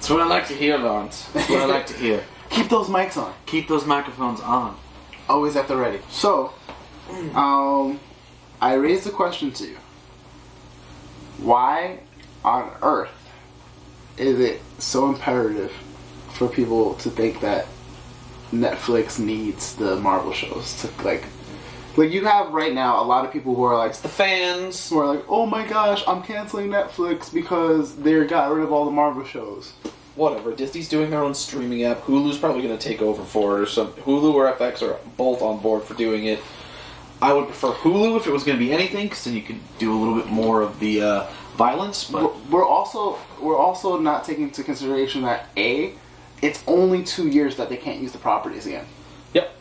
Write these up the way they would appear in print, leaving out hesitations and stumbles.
That's what I like to hear, Lawrence. That's what I like to hear. Keep those mics on. Keep those microphones on. Always at the ready. So, I raised the question to you. Why on earth is it so imperative for people to think that Netflix needs the Marvel shows to like you have right now a lot of people who are like the fans who are like, oh my gosh, I'm canceling Netflix because they got rid of all the Marvel shows. Whatever. Disney's doing their own streaming app. Hulu's probably going to take over for it, or some Hulu or FX are both on board for doing it. I would prefer Hulu if it was going to be anything, because then you could do a little bit more of the violence. But we're also not taking into consideration that it's only 2 years that they can't use the properties again. Yep.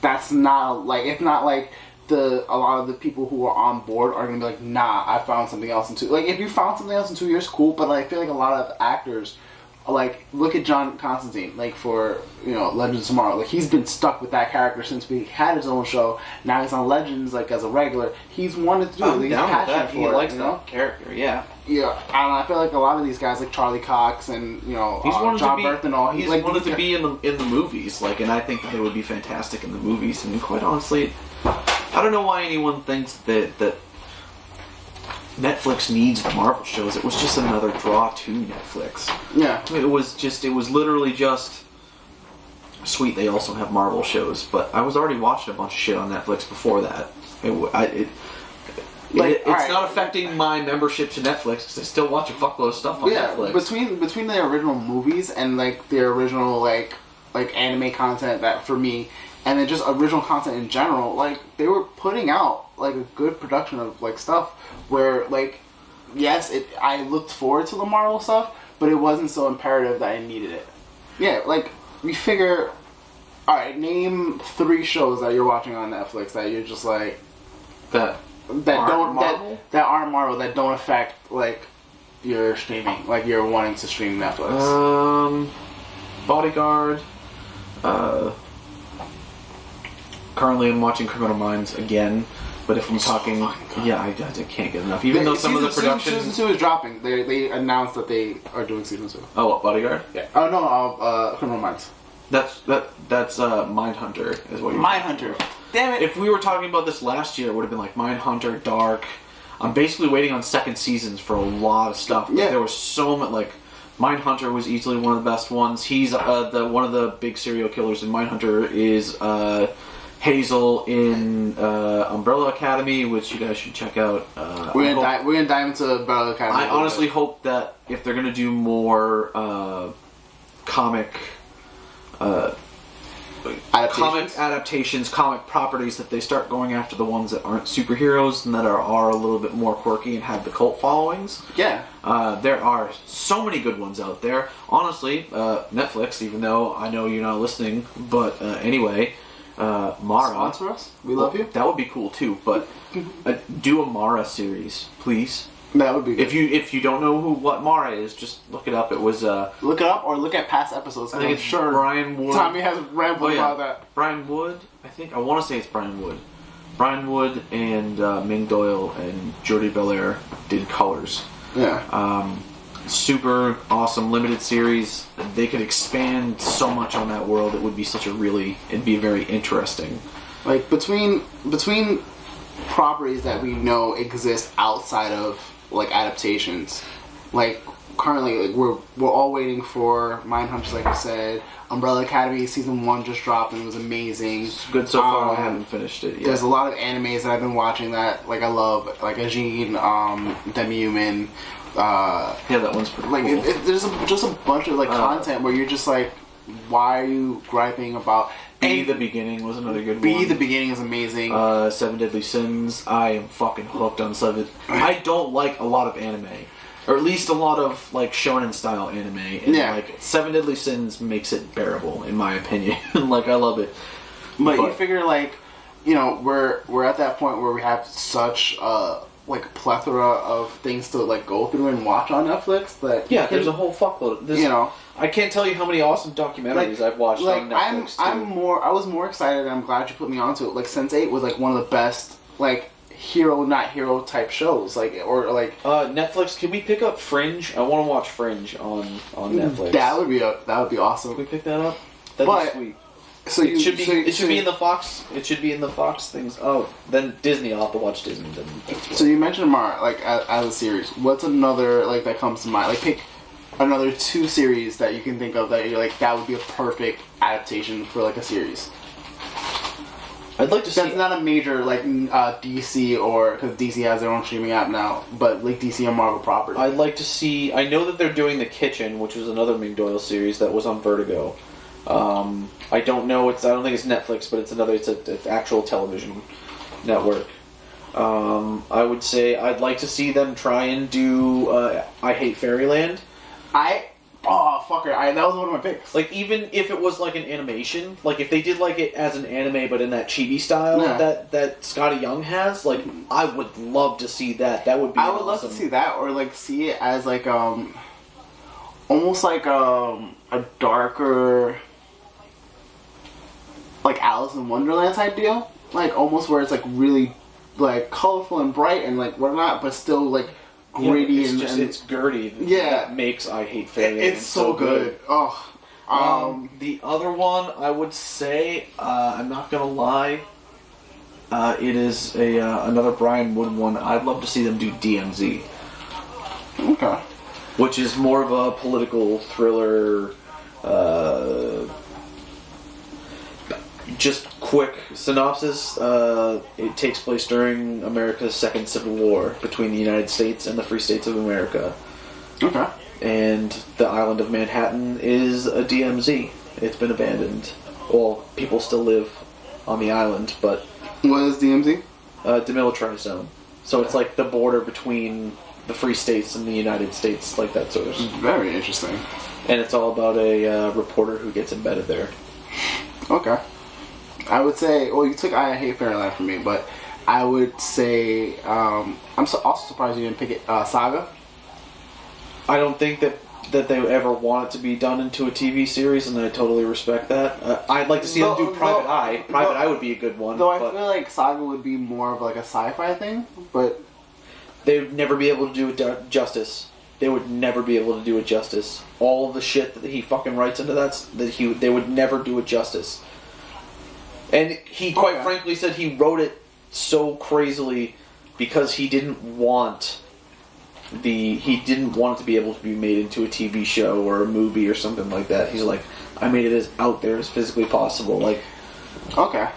That's not like it's not like a lot of the people who are on board are gonna be like, nah, I found something else in 2. Like if you found something else in 2 years, cool. But I feel like a lot of actors, like look at John Constantine, like for Legends of Tomorrow. Like he's been stuck with that character since we had his own show. Now he's on Legends, like as a regular. He's wanted to do it. He's passionate for it. He likes that character. Yeah. Yeah, and I feel like a lot of these guys, like Charlie Cox and John Berthenol, he's wanted to be in the movies, like, and I think that they would be fantastic in the movies. And quite honestly, I don't know why anyone thinks that Netflix needs the Marvel shows. It was just another draw to Netflix. Yeah, it was literally just sweet. They also have Marvel shows, but I was already watching a bunch of shit on Netflix before that. It's not affecting my membership to Netflix because I still watch a fuckload of stuff on Netflix. Between the original movies and like the original like anime content that for me, and then just original content in general, like they were putting out like a good production of like stuff where like yes, I looked forward to the Marvel stuff, but it wasn't so imperative that I needed it. Yeah, like we figure. All right, name 3 shows that you're watching on Netflix that you're just like that aren't Marvel, that don't affect like your streaming, like you're wanting to stream Netflix. Bodyguard. Currently, I'm watching Criminal Minds again. But if I'm talking, I can't get enough. Even though some of the production season 2 is dropping, they announced that they are doing season 2. Oh, what, Bodyguard? Yeah. Oh no, Criminal Minds. That's Mindhunter is what you're Mindhunter. Damn it! If we were talking about this last year, it would have been like Mindhunter, Dark. I'm basically waiting on second seasons for a lot of stuff. Yeah. There was so much, like Mindhunter was easily one of the best ones. He's one of the big serial killers in Mindhunter is Hazel in Umbrella Academy, which you guys should check out. We're gonna dive into Umbrella Academy. I honestly hope that if they're gonna do more comic adaptations, comic properties, that they start going after the ones that aren't superheroes and that are a little bit more quirky and have the cult followings. Yeah. There are so many good ones out there. Honestly, Netflix, even though I know you're not listening, but anyway, Mara. Sponsor us. We love you. That would be cool too, but do a Mara series, please. That would be good. If you don't know what Mara is, just look it up. It was look it up or look at past episodes. I think it's sure Brian Wood. Tommy has rambled about that. Brian Wood. I want to say it's Brian Wood. Brian Wood and Ming Doyle and Jordie Bellaire did colors. Yeah. Super awesome limited series. They could expand so much on that world. It would be it'd be very interesting. Like between properties that we know exist outside of like adaptations, like currently like, we're all waiting for Mindhunters, like I said. Umbrella Academy season 1 just dropped and it was amazing. It's good so far. I haven't finished it yet. There's a lot of animes that I've been watching that like I love, like Ajin, Demi-Human. That one's pretty cool. There's just a bunch of like content where you're just like, why are you griping about? The Beginning was another good one. The Beginning is amazing. 7 Deadly Sins. I am fucking hooked on 7. I don't like a lot of anime. Or at least a lot of like shonen style anime. And like 7 Deadly Sins makes it bearable, in my opinion. Like I love it. But you figure like, we're at that point where we have such like a plethora of things to like go through and watch on Netflix that there's a whole fuckload. I can't tell you how many awesome documentaries I've watched on Netflix. I was more excited, and I'm glad you put me onto it. Like Sense8 was like one of the best. Like hero not hero type shows, like or like Netflix. Can we pick up Fringe? I want to watch Fringe on Netflix. That would be awesome. Can we pick that up? That'd be sweet. So it should be in the Fox. It should be in the Fox things. Oh, then Disney. I'll have to watch Disney. Then so you mentioned Mara, like as a series. What's another like that comes to mind? Like pick another 2 series that you can think of that you're like that would be a perfect adaptation for like a series. I'd like to see. That's not a major like DC or because DC has their own streaming app now, but like DC and Marvel property. I'd like to see. I know that they're doing The Kitchen, which was another Ming Doyle series that was on Vertigo. I don't know. I don't think it's Netflix, but it's an actual television network. I would say I'd like to see them try and do I Hate Fairyland. That was one of my picks. Like even if it was like an animation, like if they did like it as an anime, but in that chibi style that Scotty Young has, like I would love to see that. That would be. I would love to see that, or like see it as like almost like a darker. Like Alice in Wonderland type deal, like almost where it's like really like colorful and bright and like whatnot, but still like gritty it's gritty. That makes I Hate Fairyland. It's so good. Oh, the other one I would say I'm not gonna lie, it is another Brian Wood one. I'd love to see them do DMZ. Okay. Which is more of a political thriller. Just quick synopsis. It takes place during America's second Civil War between the United States and the Free States of America. Okay. And the island of Manhattan is a DMZ. It's been abandoned. Well, people still live on the island, but... What is DMZ? Demilitarized zone. So it's like the border between the Free States and the United States, like that sort of... Very interesting. And it's all about a reporter who gets embedded there. Okay. I would say, well, you took I Hate Fairyland from me, but I would say, I'm also surprised you didn't pick it, Saga. I don't think that they ever want it to be done into a TV series, and I totally respect that. I'd like to see them do Private Eye. Private Eye would be a good one. Though I feel like Saga would be more of like a sci-fi thing, but... They would never be able to do it justice. They would never be able to do it justice. All of the shit that he fucking writes into they would never do it justice. And he quite frankly said he wrote it so crazily because he didn't want it to be able to be made into a TV show or a movie or something like that. He's like, I made it as out there as physically possible. Like, okay.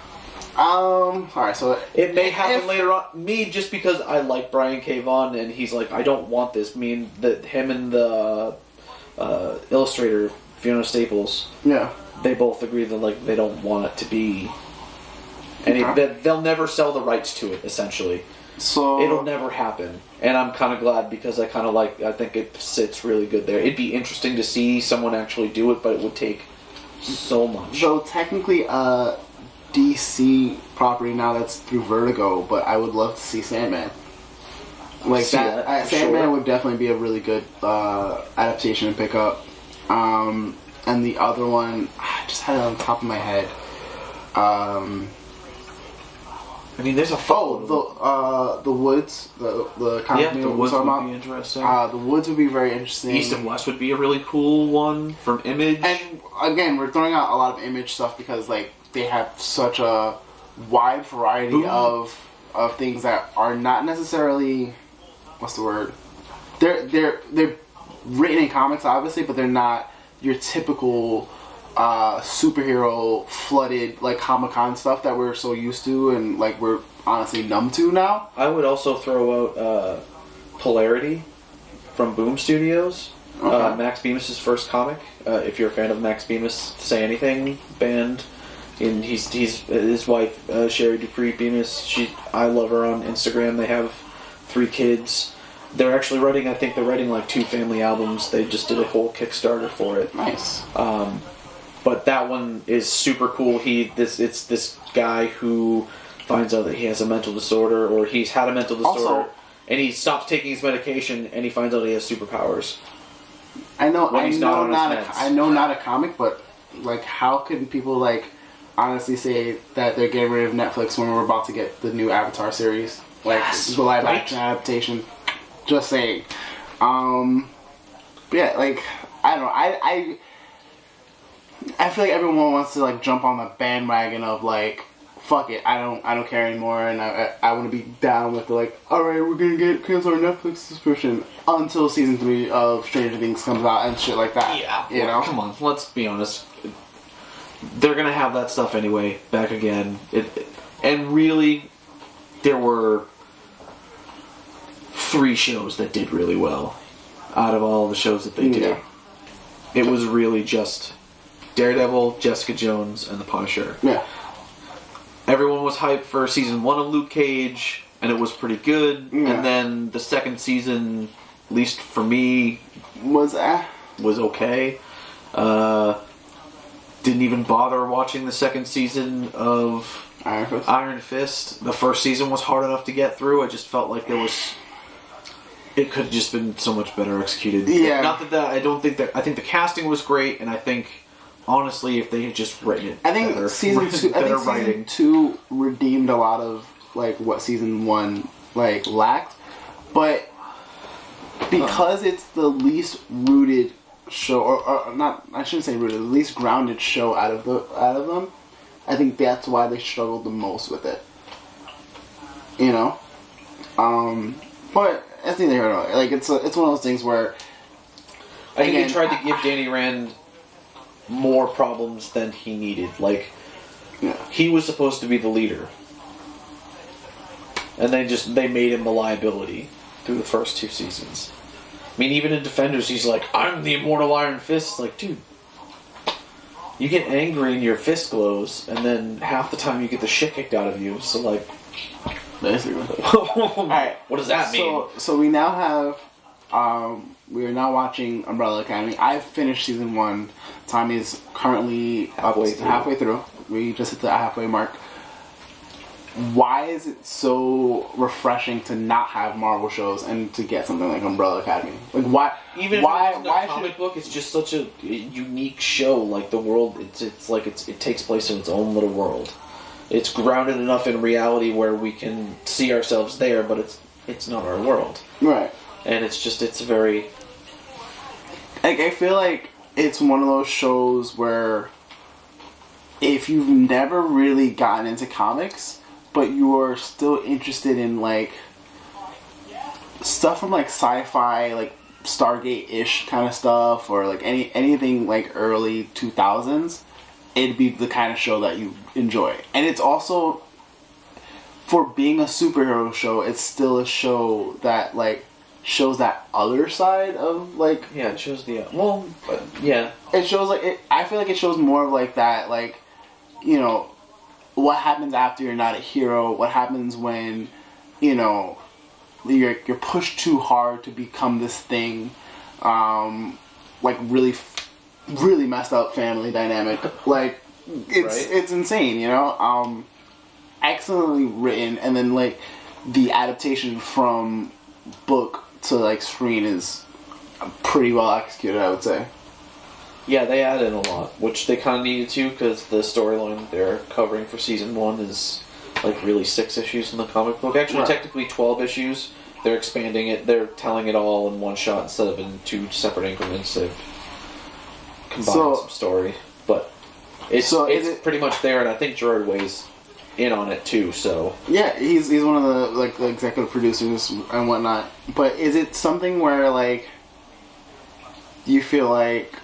Alright, so... It may happen later on. Me, just because I like Brian K. Vaughan, and he's like, I don't want this. Him and the illustrator, Fiona Staples... Yeah. They both agree that like they don't want it to be... And they'll never sell the rights to it, essentially. So... It'll never happen. And I'm kind of glad because I think it sits really good there. It'd be interesting to see someone actually do it, but it would take so much. So technically, DC property now that's through Vertigo, but I would love to see Sandman. Like Sandman would definitely be a really good adaptation to pick up. And the other one, I just had it on the top of my head. I mean, there's a the Woods, the comic the Woods would be interesting. The Woods would be very interesting. East and West would be a really cool one from Image. And again, we're throwing out a lot of Image stuff because like they have such a wide variety of things that are not necessarily what's the word? They're written in comics, obviously, but they're not your typical superhero flooded like Comic-Con stuff that we're so used to and like we're honestly numb to now. I would also throw out Polarity from Boom Studios. Okay. Max Bemis' first comic. If you're a fan of Max Bemis, Say Anything band, and he's his wife Sherry Dupree Bemis. I love her on Instagram. They have 3 kids. They're actually writing. I think they're writing like 2 family albums. They just did a whole Kickstarter for it. Nice. But that one is super cool. It's this guy who finds out that he has a mental disorder, or he's had a mental disorder, also, and he stops taking his medication, and he finds out he has superpowers. I know not a comic, but like, how can people like honestly say that they're getting rid of Netflix when we're about to get the new Avatar series like Yes, the live right? action adaptation. Just saying. But yeah, like I don't know. I feel like everyone wants to like jump on the bandwagon of like, fuck it, I don't care anymore, and I want to be down with the like, all right, we're gonna cancel our Netflix subscription until season 3 of Stranger Things comes out and shit like that. Yeah, you know. Come on, let's be honest. They're gonna have that stuff anyway. Back again, and really, there were 3 shows that did really well out of all the shows that they did. Yeah. It was really just Daredevil, Jessica Jones, and The Punisher. Yeah. Everyone was hyped for season 1 of Luke Cage, and it was pretty good. Yeah. And then the second season, at least for me, was okay. Didn't even bother watching the second season of Iron Fist. The first season was hard enough to get through. I just felt like it could have just been so much better executed. Yeah. Not that I don't think that. I think the casting was great, and I think honestly, if they had just written it, I think better, season 2. I think season 2 redeemed a lot of like what season 1 like lacked, but because it's the least rooted show, or not, I shouldn't say rooted, the least grounded show out of them. I think that's why they struggled the most with it. You know, but that's neither here nor there. Like it's one of those things where I think they tried to give Danny Rand more problems than he needed. Like, he was supposed to be the leader, and they made him a liability through the first 2 seasons. I mean, even in Defenders, he's like, I'm the immortal Iron Fist. Like, dude, you get angry and your fist glows, and then half the time you get the shit kicked out of you. So, like, basically. Alright. What does that mean? So we now have, we are now watching Umbrella Academy. I've finished season 1. Tommy is currently halfway through. We just hit the halfway mark. Why is it so refreshing to not have Marvel shows and to get something like Umbrella Academy? Like why? Even if it wasn't a comic book, it's just such a unique show. Like the world, it takes place in its own little world. It's grounded enough in reality where we can see ourselves there, but it's not our world. Right. And it's very. Like I feel like it's one of those shows where if you've never really gotten into comics, but you're still interested in like stuff from like sci-fi, like Stargate-ish kind of stuff, or like anything like early 2000s, it'd be the kind of show that you enjoy. And it's also, for being a superhero show, it's still a show that like shows that other side of like, yeah, it shows the yeah, it shows like it, I feel like it shows more of like that, like, you know, what happens after you're not a hero, what happens when, you know, you're pushed too hard to become this thing, like really messed up family dynamic. Like it's insane, you know. Excellently written, and then like the adaptation from book to like screen is pretty well executed, I would say. Yeah, they add in a lot, which they kind of needed to, because the storyline they're covering for season 1 is like really 6 issues in the comic book. Actually, technically 12 issues. They're expanding it. They're telling it all in one shot instead of in 2 separate increments. They've combined some story, but it's pretty much there, and I think Gerard Way's in on it too. So yeah, he's one of the like the executive producers and whatnot. But is it something where like you feel like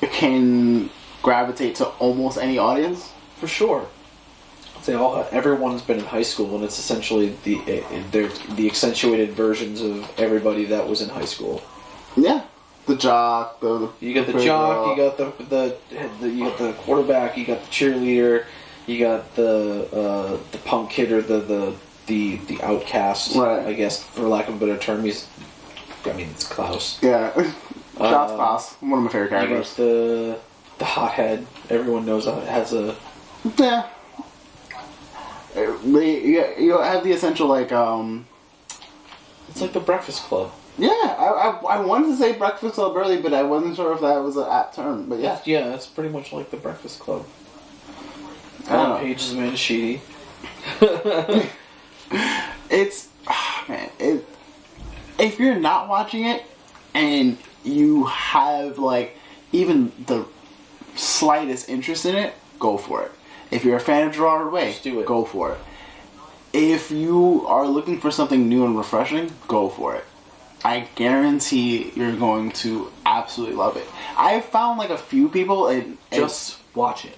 it can gravitate to almost any audience? For sure. Everyone's been in high school, and it's essentially the accentuated versions of everybody that was in high school. Yeah, the jock, you got the jock, you got you got the quarterback, you got the cheerleader, you got the punk kid or the outcast. Right. I guess, for lack of a better term, it's Klaus. Yeah, Klaus, one of my favorite characters. You got the hothead. Everyone knows has a. Yeah. You have the essential like It's like the Breakfast Club. Yeah, I wanted to say Breakfast Club early, but I wasn't sure if that was an apt term. But yeah, it's pretty much like the Breakfast Club. Ellen Page is Amanda Sheedy. It's man. If you're not watching it and you have like even the slightest interest in it, go for it. If you're a fan of Gerard Way, Just do it. Go for it. If you are looking for something new and refreshing, go for it. I guarantee you're going to absolutely love it. I found like a few people and Just watch it.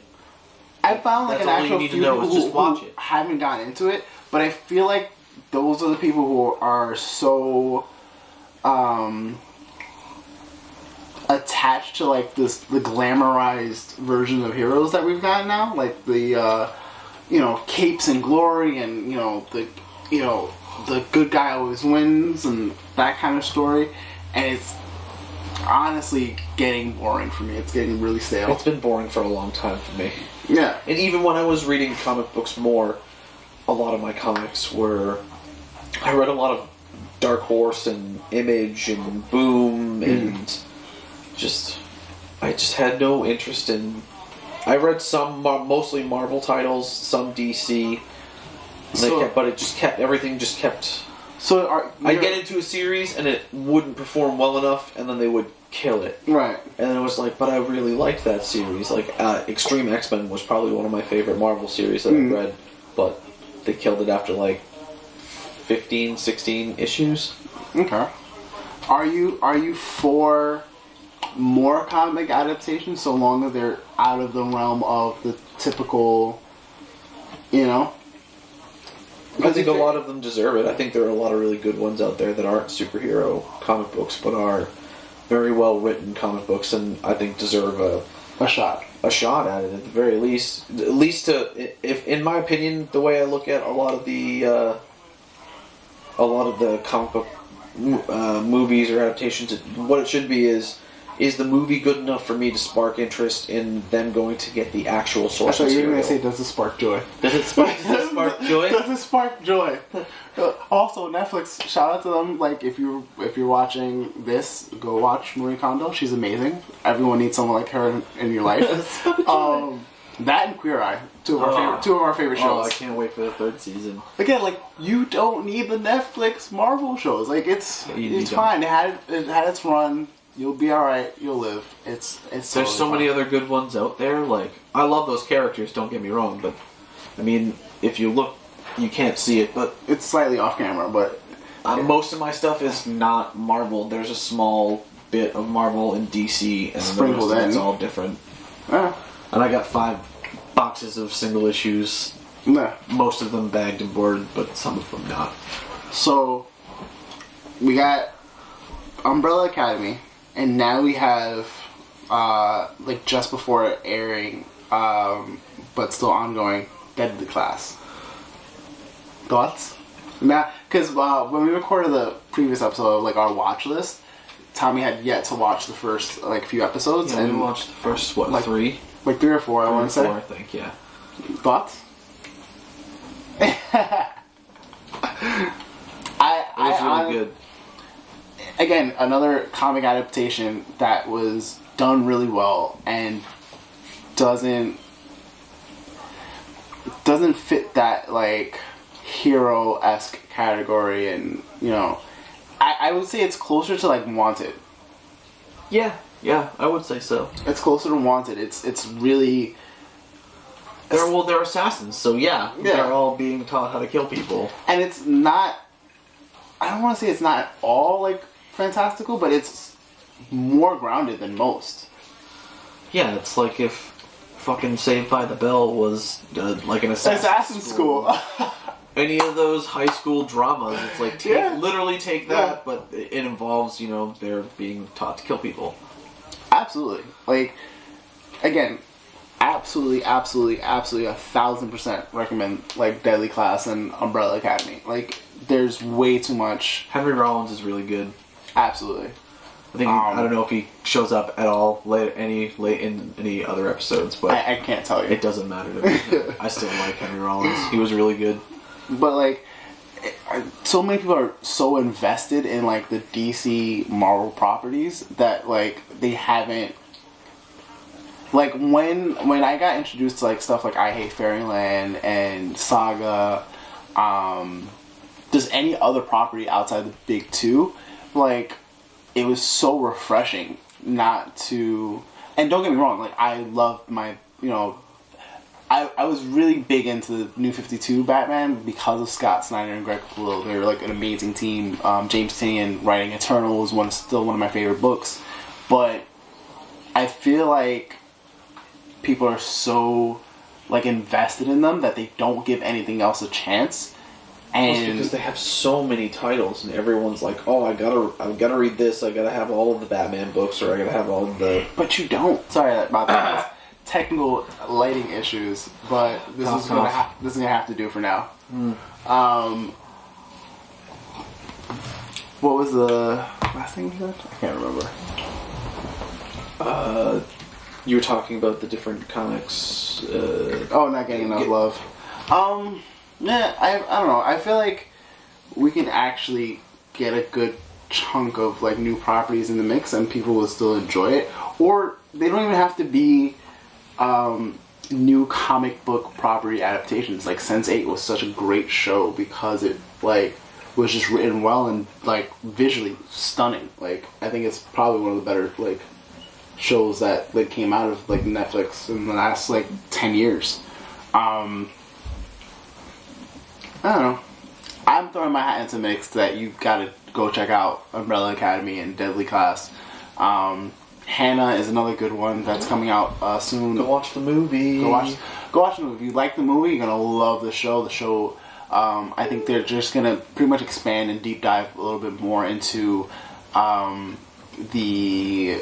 I found like That's an all you actual need to few know people is just watch who it. haven't gotten into it, but I feel like those are the people who are so attached to like the glamorized version of heroes that we've got now, like the capes and glory, and the good guy always wins and that kind of story, and it's honestly getting boring for me. It's getting really stale. It's been boring for a long time for me. Yeah. And even when I was reading comic books more, a lot of my comics were... I read a lot of Dark Horse and Image and Boom and I just had no interest in... I read some, mostly Marvel titles, some DC, but it just kept... Everything just kept... So I'd get into a series and it wouldn't perform well enough, and then they would kill it. Right. And then it was like, but I really liked that series. Like, Extreme X-Men was probably one of my favorite Marvel series that I read, but they killed it after like 15, 16 issues. Okay. Are you for more comic adaptations so long as they're out of the realm of the typical, I think a lot of them deserve it. I think there are a lot of really good ones out there that aren't superhero comic books, but are very well written comic books, and I think deserve a shot at it at the very least. At least if in my opinion, the way I look at a lot of the comic book movies or adaptations, what it should be is the movie good enough for me to spark interest in them going to get the actual source I thought material? you were going to say, does it spark joy? Does it spark joy? Does it spark joy? Also, Netflix, shout out to them. Like, if you're watching this, go watch Marie Kondo. She's amazing. Everyone needs someone like her in your life. That and Queer Eye, two of our favorite shows. Oh, I can't wait for the third season. Again, like, you don't need the Netflix Marvel shows. Like, it's fine. It had its run. You'll be alright. You'll live. It's There's totally so many other good ones out there. Like, I love those characters, don't get me wrong, but I mean, if you look, you can't see it, but it's slightly off camera, but most of my stuff is not Marvel. There's a small bit of Marvel and DC, and sprinkled the rest of in. it's all different. And I got 5 boxes of single issues. nah. Most of them bagged and boarded, but some of them not. So we got Umbrella Academy, and now we have like just before airing, but still ongoing, Deadly Class. Thoughts? Now, because when we recorded the previous episode of like our watch list, Tommy had yet to watch the first like few episodes, Yeah, and we watched the first, like, 3? like 3 or 4, I want to say. 4, I think, yeah. Thoughts? It was really good. Again, another comic adaptation that was done really well and doesn't fit that like hero-esque category, and I would say it's closer to like Wanted. Yeah, I would say so. It's closer to Wanted. It's really They're assassins, so yeah, they're all being taught how to kill people. and it's not. I don't want to say it's not all like fantastical, but it's more grounded than most. Yeah, it's like if fucking Saved by the Bell was like an Assassin's School. Any of those high school dramas, it's like literally take that, but it involves they're being taught to kill people. Absolutely. Like, again, absolutely 1,000% recommend like Deadly Class and Umbrella Academy. Like, there's way too much. Henry Rollins is really good. Absolutely. I think I don't know if he shows up at all late in any other episodes, but I can't tell you. it doesn't matter to me. I still like Henry Rollins. He was really good. But like, so many people are so invested in like the DC Marvel properties that like they haven't like when I got introduced to like stuff like I Hate Fairyland and Saga, just any other property outside the big two, like it was so refreshing not to. And don't get me wrong, like I loved my, I was really big into the New 52 Batman because of Scott Snyder and Greg Capullo. They were like an amazing team. James Tynion writing Eternal is still one of my favorite books. But I feel like people are so like invested in them that they don't give anything else a chance. And because they have so many titles, and everyone's like, "Oh, I gotta read this. I gotta have all of the Batman books, or I gotta have all of the." But you don't. Sorry about that. Technical lighting issues, but this is gonna have to do for now. What was the last thing you said? I can't remember. You were talking about the different comics. Not getting enough love. Yeah, I don't know. I feel like we can actually get a good chunk of like new properties in the mix, and people will still enjoy it. Or they don't even have to be new comic book property adaptations. Like Sense8 was such a great show because it like was just written well and like visually stunning. Like I think it's probably one of the better like shows that like came out of like Netflix in the last like 10 years. I don't know. I'm throwing my hat into the mix that you gotta go check out Umbrella Academy and Deadly Class. Hannah is another good one that's coming out soon. Go watch the movie. Go watch the movie. If you like the movie, you're gonna love the show. The show, I think they're just gonna pretty much expand and deep dive a little bit more into the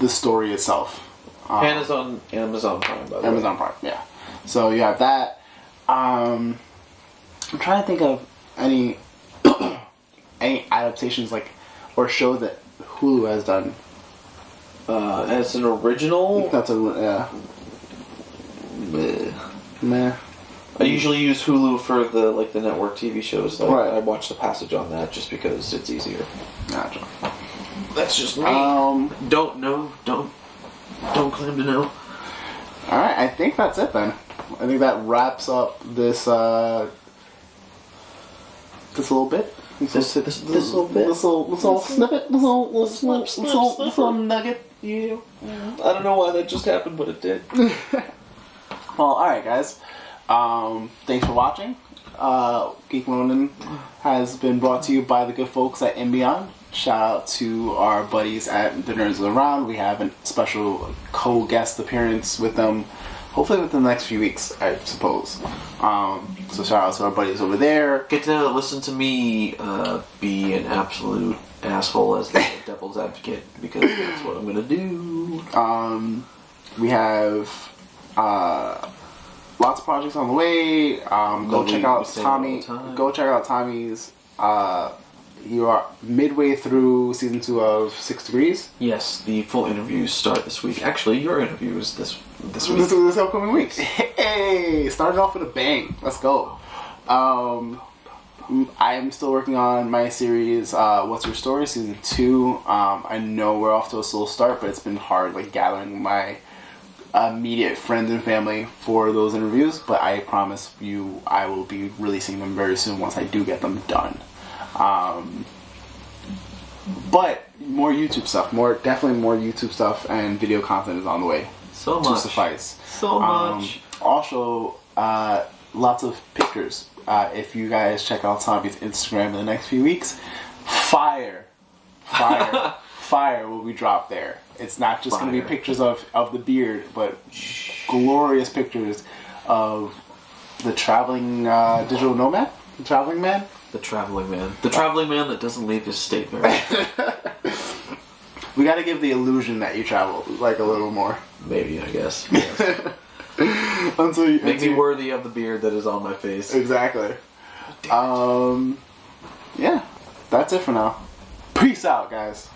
story itself. Hannah's on Amazon Prime, by the way. Amazon Prime, yeah. So you have that. I'm trying to think of any adaptations like or show that Hulu has done. As an original, That's a meh. I usually use Hulu for the network TV shows. Like, Right. I watch The Passage on that just because it's easier. Gotcha. That's just me. Don't know. Don't claim to know. All right, I think that's it then. I think that wraps up this little bit. This little bit. This little snippet. This little nugget. Yeah. I don't know why that just happened, but it did. Well, alright guys. Thanks for watching. Geek London has been brought to you by the good folks at Imbion. Shout out to our buddies at The Nerds Around. We have a special co-guest appearance with them, hopefully within the next few weeks, I suppose. So shout out to our buddies over there. Get to listen to me be an absolute asshole as the devil's advocate, because that's what I'm gonna do. We have lots of projects on the way. Go check out Tommy. Go check out Tommy's. You are midway through season 2 of 6 Degrees. Yes, the full interviews start this week. Actually, your interview is this week. This upcoming week. Hey, started off with a bang. Let's go. I am still working on my series, What's Your Story, season 2. I know we're off to a slow start, but it's been hard, like gathering my immediate friends and family for those interviews. But I promise you, I will be releasing them very soon once I do get them done. But more YouTube stuff, definitely more YouTube stuff, and video content is on the way. So to much. suffice. So much. Also, lots of pictures. If you guys check out Tommy's Instagram in the next few weeks, fire will be dropped there. It's not just going to be pictures of the beard, but glorious pictures of the traveling digital nomad, the traveling man. The traveling man. The traveling man that doesn't leave his state very often. We got to give the illusion that you travel like a little more. Maybe, I guess. Yes. Make me worthy of the beard that is on my face. Exactly. Yeah, that's it for now. Peace out, guys.